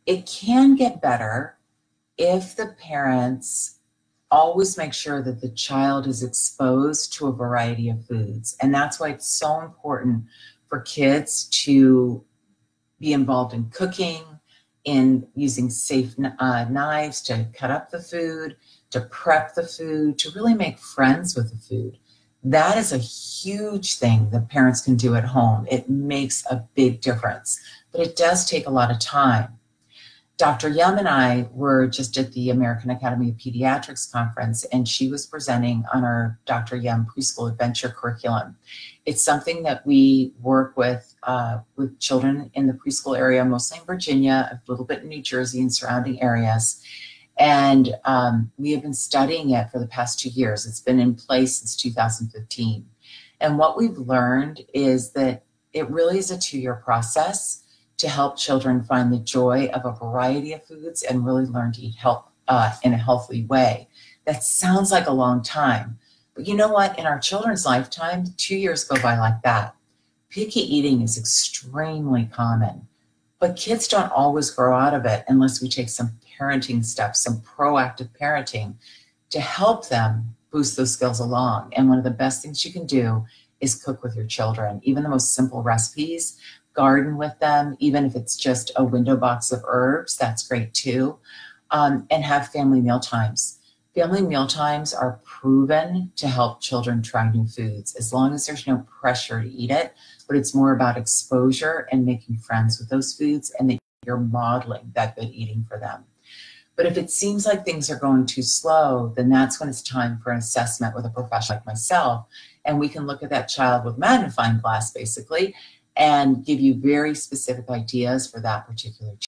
It can get better if the parents always make sure that the child is exposed to a variety of foods. And that's why it's so important for kids to be involved in cooking, in using safe knives to cut up the food, to prep the food, to really make friends with the food. That is a huge thing that parents can do at home. It makes a big difference, but it does take a lot of time. Dr. Yum and I were just at the American Academy of Pediatrics conference, and she was presenting on our Dr. Yum preschool adventure curriculum. It's something that we work with children in the preschool area, mostly in Virginia, a little bit in New Jersey and surrounding areas. And we have been studying it for the past 2 years. It's been in place since 2015. And what we've learned is that it really is a 2-year process to help children find the joy of a variety of foods and really learn to eat in a healthy way. That sounds like a long time, but you know what? In our children's lifetime, 2 years go by like that. Picky eating is extremely common, but kids don't always grow out of it unless we take some parenting steps, some proactive parenting to help them boost those skills along. And one of the best things you can do is cook with your children, even the most simple recipes. Garden with them, even if it's just a window box of herbs, that's great too. And have family meal times. Family meal times are proven to help children try new foods as long as there's no pressure to eat it, but it's more about exposure and making friends with those foods and that you're modeling that good eating for them. But if it seems like things are going too slow, then that's when it's time for an assessment with a professional like myself. And we can look at that child with magnifying glass, basically, and give you very specific ideas for that particular child.